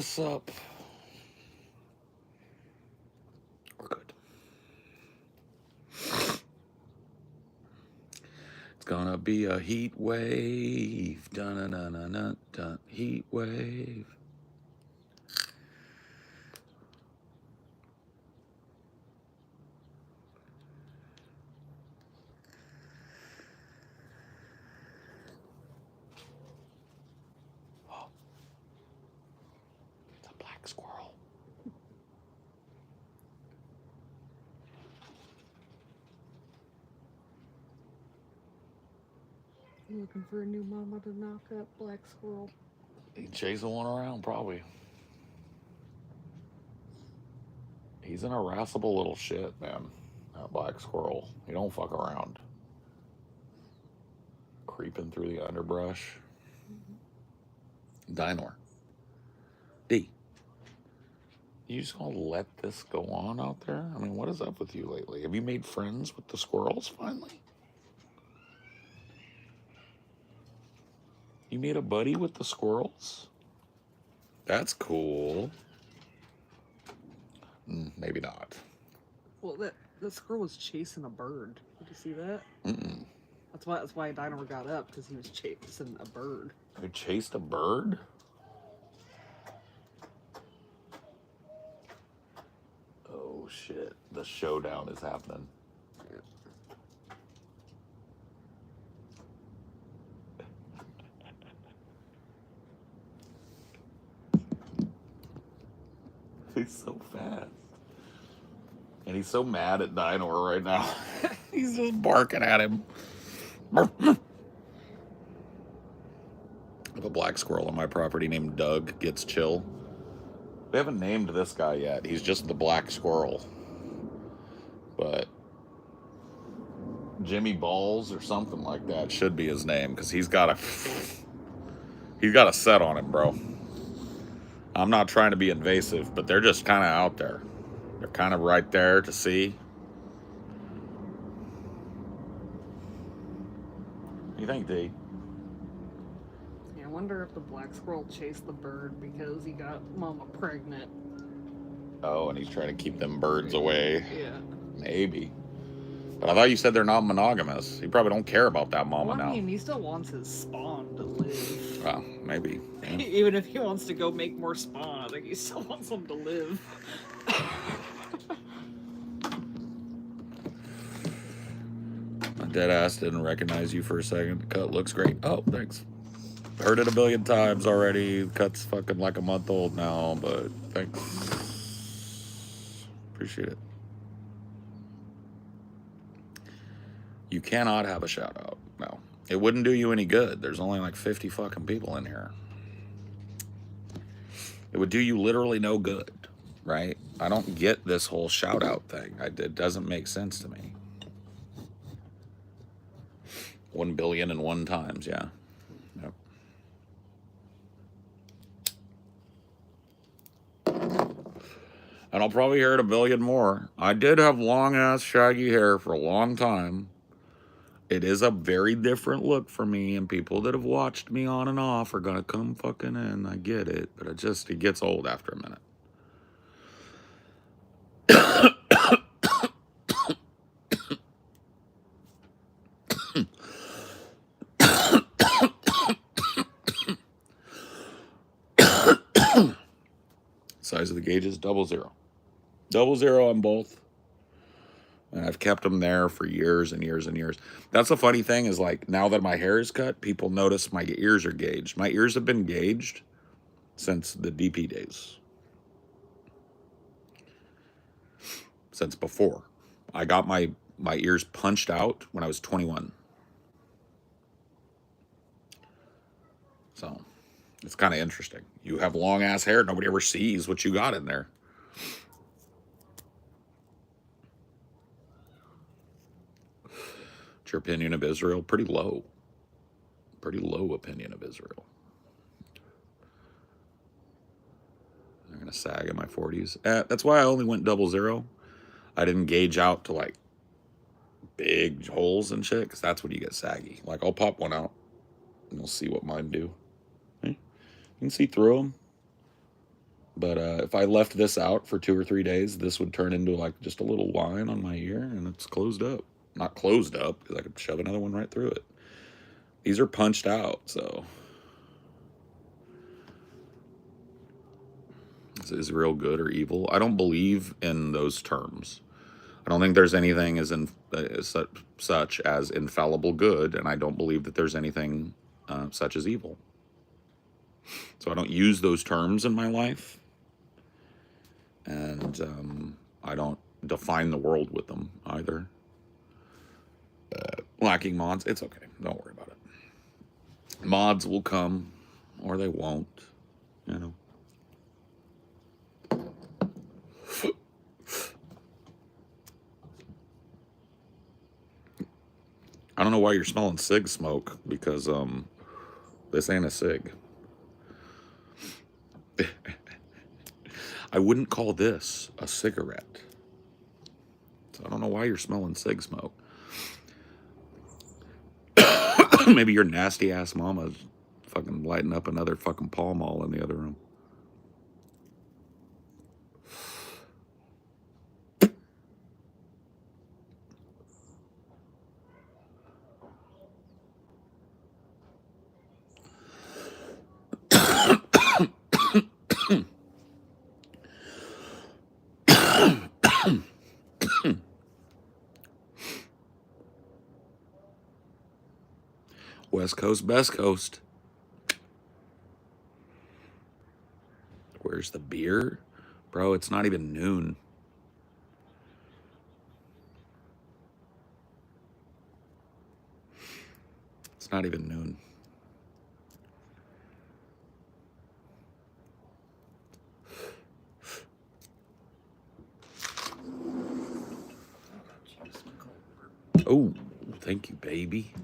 This up. We're good. It's gonna be a heat wave. Dun dun dun dun dun dun. Heat wave. Oh, it's a black squirrel. You looking for a new mama to knock up, Black Squirrel? He chasing one around, probably. He's an irascible little shit, man. That black squirrel. He don't fuck around. Creeping through the underbrush. Dinor. D. You just gonna let this go on out there? I mean, what is up with you lately? Have you made friends with the squirrels finally? You made a buddy with the squirrels? That's cool. Maybe not. Well, that squirrel was chasing a bird. Did you see that? Mm-mm. That's why Dino got up, because he was chasing a bird. You chased a bird? Oh shit! The showdown is happening. He's so fast. And he's so mad at Dinor right now. He's just barking at him. I have a black squirrel on my property named Doug. Gets chill. We haven't named this guy yet. He's just the black squirrel. But Jimmy Balls or something like that should be his name, because he's got a set on him, bro. I'm not trying to be invasive, but they're just kind of out there. They're kind of right there to see. What do you think, D? Yeah, I wonder if the black squirrel chased the bird because he got mama pregnant. Oh, and he's trying to keep them birds away. Yeah. Maybe. But I thought you said they're not monogamous. He probably don't care about that mama Well, I mean, now. he still wants his spawn to live. Well, maybe. Yeah. Even if he wants to go make more spawn, I think he still wants them to live. My dead ass didn't recognize you for a second. The cut looks great. Oh, thanks. Heard it a billion times already. The cut's fucking like a month old now, but thanks. Appreciate it. You cannot have a shout out. No. It wouldn't do you any good. There's only like 50 fucking people in here. It would do you literally no good, right? I don't get this whole shout out thing. It doesn't make sense to me. 1 billion and one times, yeah. Yep. And I'll probably hear it a billion more. I did have long ass shaggy hair for a long time. It is a very different look for me, and people that have watched me on and off are gonna come fucking in. I get it, but it gets old after a minute. Size of the gauges, 00. 00 on both. And I've kept them there for years and years and years. That's the funny thing is, like, now that my hair is cut, people notice my ears are gauged. My ears have been gauged since the DP days. Since before. I got my ears punched out when I was 21. So, it's kind of interesting. You have long ass hair, nobody ever sees what you got in there. What's your opinion of Israel? Pretty low. Pretty low opinion of Israel. I'm going to sag in my 40s. That's why I only went 00. I didn't gauge out to like big holes and shit, because that's when you get saggy. Like, I'll pop one out and you'll see what mine do. You can see through them. But if I left this out for 2 or 3 days, this would turn into like just a little line on my ear, and it's closed up. Not closed up, because I could shove another one right through it. These are punched out, so is real good or evil? I don't believe in those terms. I don't think there's anything such as infallible good, and I don't believe that there's anything such as evil. So I don't use those terms in my life, and I don't define the world with them either. Lacking mods, it's okay. Don't worry about it. Mods will come, or they won't, you know. I don't know why you're smelling cig smoke, because this ain't a cig. I wouldn't call this a cigarette. So I don't know why you're smelling cig smoke. Maybe your nasty ass mama's fucking lighting up another fucking Pall Mall in the other room. West Coast, best coast. Where's the beer? Bro, it's not even noon. It's not even noon. Oh, thank you, baby.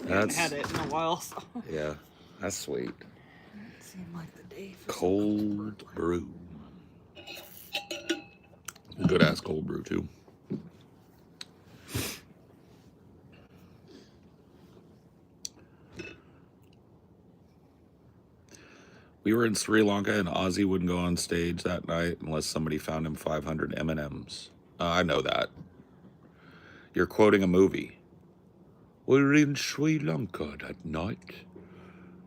I haven't had it in a while, so. Yeah, that's sweet. It seemed like the day for Cold brew. Good ass cold brew too. We were in Sri Lanka, and Aussie wouldn't go on stage that night unless somebody found him 500 M&Ms. I know that. You're quoting a movie. We're in Sri Lanka that night,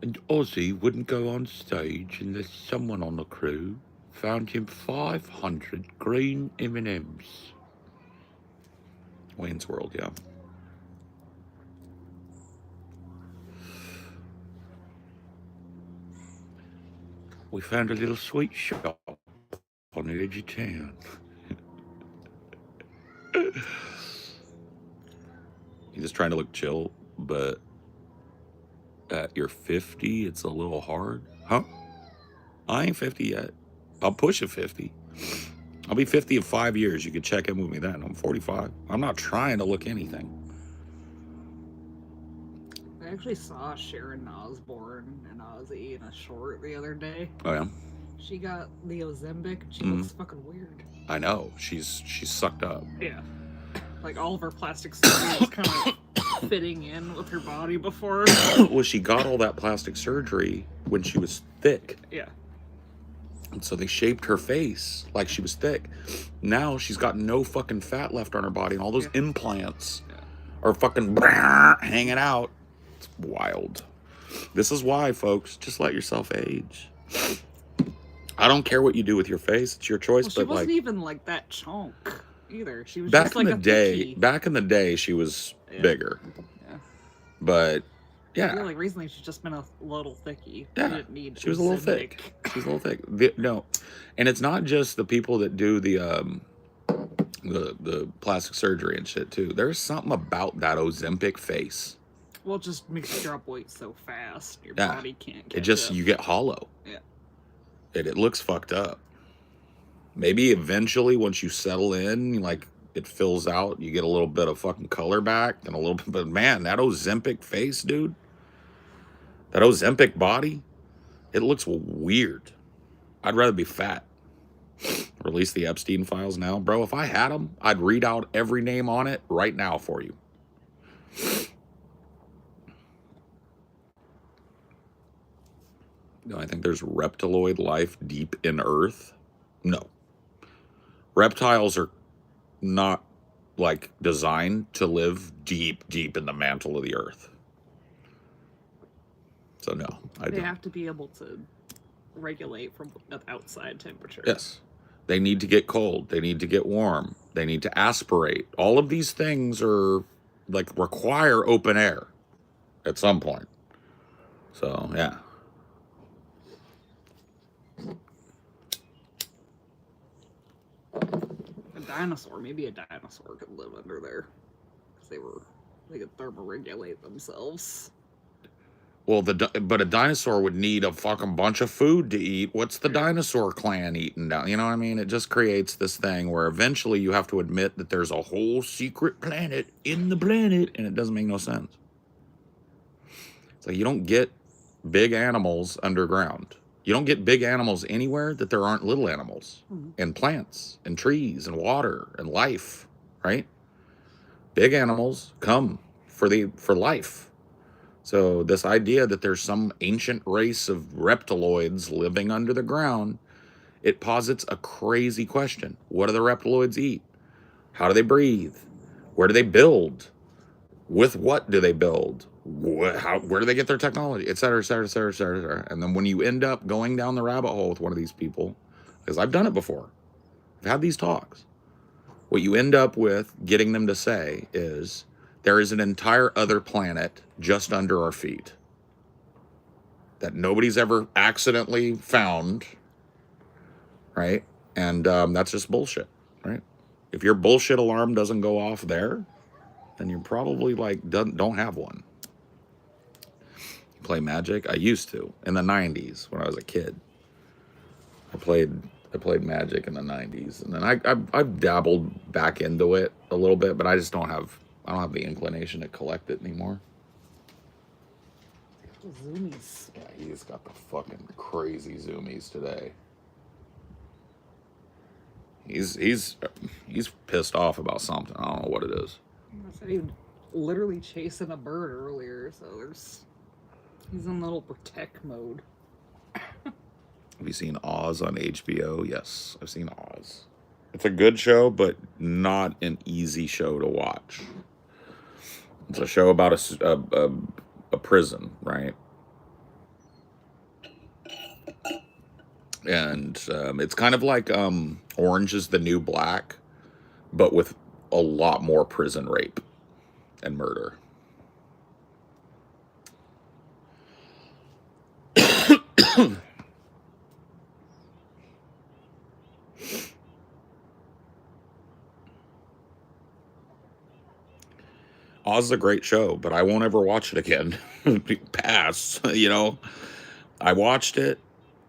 and Aussie wouldn't go on stage unless someone on the crew found him 500 green M&Ms. Wayne's World, yeah. We found a little sweet shop on the edge of town. He's just trying to look chill, but at your 50, it's a little hard. Huh? I ain't 50 yet. I'll push a 50. I'll be 50 in 5 years. You can check in with me then. I'm 45. I'm not trying to look anything. I actually saw Sharon Osbourne and Aussie in a short the other day. Oh, yeah? She got the Ozempic, and she looks fucking weird. I know. She's sucked up. Yeah. Like, all of her plastic surgery was kind of fitting in with her body before. Well, she got all that plastic surgery when she was thick. Yeah. And so they shaped her face like she was thick. Now she's got no fucking fat left on her body, and all those implants are fucking hanging out. It's wild. This is why, folks, just let yourself age. I don't care what you do with your face; it's your choice. Well, she but wasn't like, even like that chunk either. She was back just like in the day, thickie. back in the day, she was bigger. Yeah. But yeah, I feel like recently she's just been a little thicky. Yeah, She didn't need she was a little thick. She was a little thick. No, and it's not just the people that do the plastic surgery and shit too. There's something about that Ozempic face. Well, it just makes you drop weight so fast, your Yeah. body can't catch It just up. you get hollow. Yeah. It looks fucked up. Maybe eventually, once you settle in, like it fills out, you get a little bit of fucking color back and a little bit. But man, that Ozempic face, dude. That Ozempic body, it looks weird. I'd rather be fat. Release the Epstein files now. Bro, if I had them, I'd read out every name on it right now for you. Do I think there's reptiloid life deep in Earth? No. Reptiles are not like designed to live deep, deep in the mantle of the Earth. So no, I They don't. have to be able to regulate from outside temperature. Yes. They need to get cold. They need to get warm. They need to aspirate. All of these things are like require open air at some point. So, yeah. A dinosaur, maybe a dinosaur could live under there. Because they could thermoregulate themselves. Well, but a dinosaur would need a fucking bunch of food to eat. What's the dinosaur clan eating down? You know what I mean? It just creates this thing where eventually you have to admit that there's a whole secret planet in the planet, and it doesn't make no sense. So you don't get big animals underground. You don't get big animals anywhere that there aren't little animals and plants and trees and water and life, right? Big animals come for life. So this idea that there's some ancient race of reptiloids living under the ground, it posits a crazy question. What do the reptiloids eat? How do they breathe? Where do they build? With what do they build? Where do they get their technology? Et cetera, et cetera, et cetera, et cetera, et cetera. And then when you end up going down the rabbit hole with one of these people, because I've done it before, I've had these talks, what you end up with getting them to say is, there is an entire other planet just under our feet that nobody's ever accidentally found, right? And that's just bullshit, right? If your bullshit alarm doesn't go off there, then you're probably like don't have one. Play Magic? I used to in the 90s when I was a kid. I played Magic in the 90s, and then I've dabbled back into it a little bit, but I don't have the inclination to collect it anymore. Zoomies. Yeah, he's got the fucking crazy zoomies today. He's pissed off about something. I don't know what it is. I said he was literally chasing a bird earlier, so he's in little protect mode. Have you seen Oz on HBO? Yes, I've seen Oz. It's a good show, but not an easy show to watch. It's a show about a prison, right? And it's kind of like Orange is the New Black, but with a lot more prison rape and murder. Oz is a great show, but I won't ever watch it again. Pass, you know. I watched it.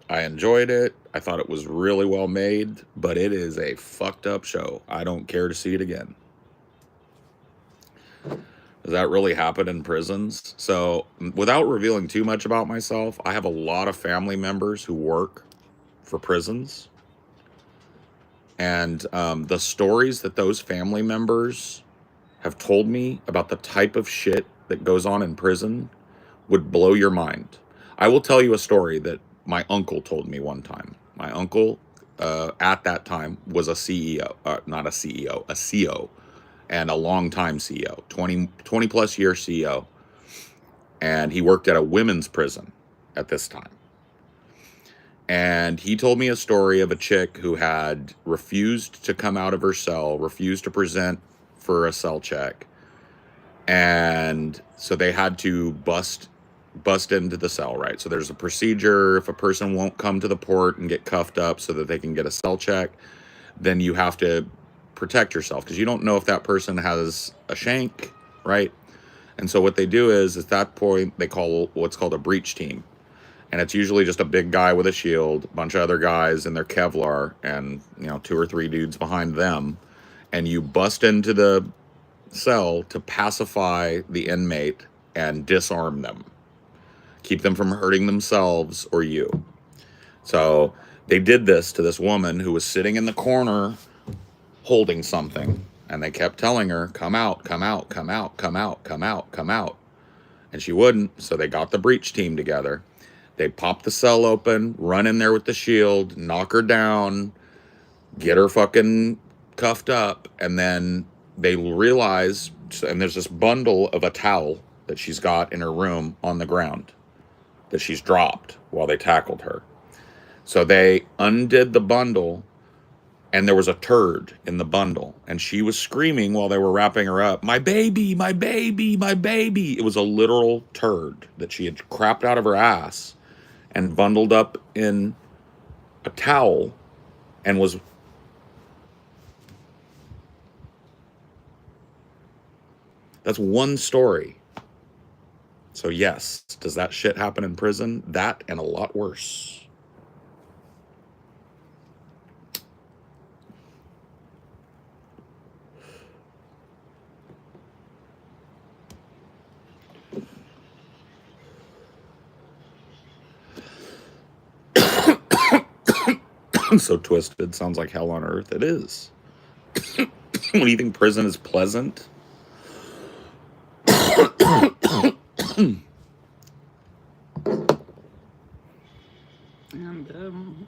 I enjoyed it. I thought it was really well made, but it is a fucked up show. I don't care to see it again. Does that really happen in prisons? So, without revealing too much about myself, I have a lot of family members who work for prisons. And the stories that those family members have told me about the type of shit that goes on in prison would blow your mind. I will tell you a story that my uncle told me one time. My uncle, at that time, was a CEO, not a CEO, a CO, and a long-time CEO, 20 plus year CEO. And he worked at a women's prison at this time. And he told me a story of a chick who had refused to come out of her cell, refused to present for a cell check. And so they had to bust into the cell, right? So there's a procedure. If a person won't come to the port and get cuffed up so that they can get a cell check, then you have to protect yourself because you don't know if that person has a shank, right? And so what they do is at that point, they call what's called a breach team. And it's usually just a big guy with a shield, a bunch of other guys in their Kevlar, and 2 or 3 dudes behind them. And you bust into the cell to pacify the inmate and disarm them. Keep them from hurting themselves or you. So they did this to this woman who was sitting in the corner holding something. And they kept telling her, come out, come out, come out, come out, come out, come out. And she wouldn't. So they got the breach team together. They pop the cell open, run in there with the shield, knock her down, get her fucking cuffed up, and then they realize, and there's this bundle of a towel that she's got in her room on the ground that she's dropped while they tackled her. So they undid the bundle, and there was a turd in the bundle, and she was screaming while they were wrapping her up, "My baby, my baby, my baby." It was a literal turd that she had crapped out of her ass and bundled up in a towel and was... That's one story. So yes, does that shit happen in prison? That and a lot worse. So twisted. Sounds like hell on earth. It is. What do you think, prison is pleasant? And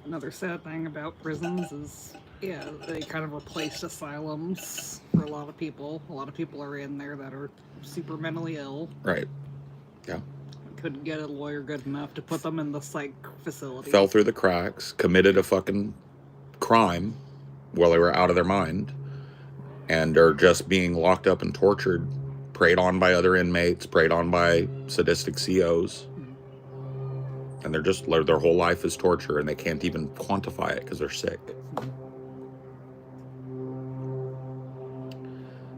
another sad thing about prisons is, yeah, they kind of replaced asylums for a lot of people. A lot of people are in there that are super mentally ill. Right. Yeah. Couldn't get a lawyer good enough to put them in the psych facility. Fell through the cracks, committed a fucking crime while they were out of their mind, and are just being locked up and tortured, preyed on by other inmates, preyed on by sadistic COs. And they're just, their whole life is torture, and they can't even quantify it because they're sick.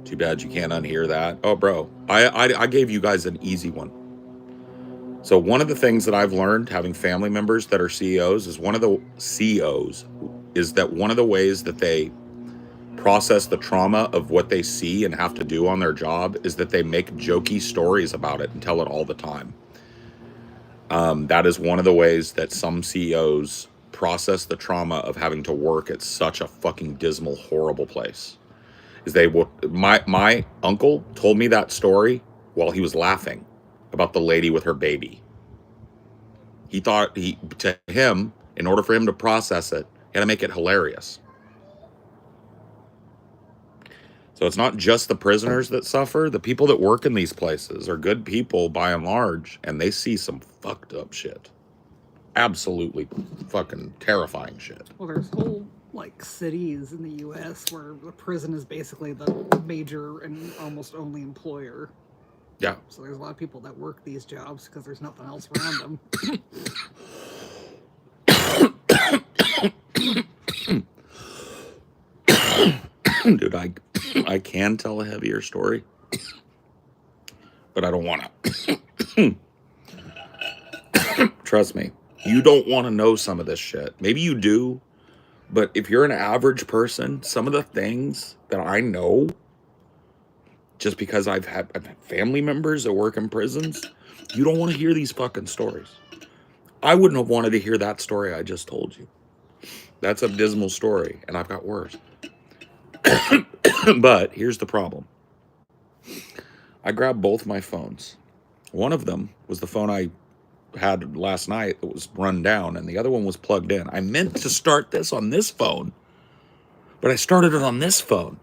Too bad you can't unhear that. Oh, bro, I gave you guys an easy one. So one of the things that I've learned having family members that are CEOs is one of the ways that they process the trauma of what they see and have to do on their job is that they make jokey stories about it and tell it all the time. That is one of the ways that some CEOs process the trauma of having to work at such a fucking dismal, horrible place. Is they will. My uncle told me that story while he was laughing about the lady with her baby. He thought to him, in order for him to process it, he had to make it hilarious. So it's not just the prisoners that suffer. The people that work in these places are good people by and large, and they see some fucked up shit. Absolutely fucking terrifying shit. Well, there's whole cities in the U.S. where the prison is basically the major and almost only employer. Yeah. So there's a lot of people that work these jobs because there's nothing else around them. Dude, I can tell a heavier story, but I don't want to. Trust me, you don't want to know some of this shit. Maybe you do, but if you're an average person, some of the things that I know, just because I've had family members that work in prisons, you don't want to hear these fucking stories. I wouldn't have wanted to hear that story I just told you. That's a dismal story, and I've got worse. But here's the problem. I grabbed both my phones. One of them was the phone I had last night that was run down, and the other one was plugged in. I meant to start this on this phone, but I started it on this phone.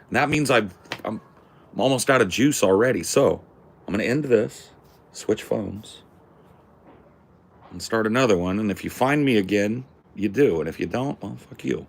And that means I'm almost out of juice already. So I'm going to end this, switch phones, and start another one. And if you find me again, you do. And if you don't, well, fuck you.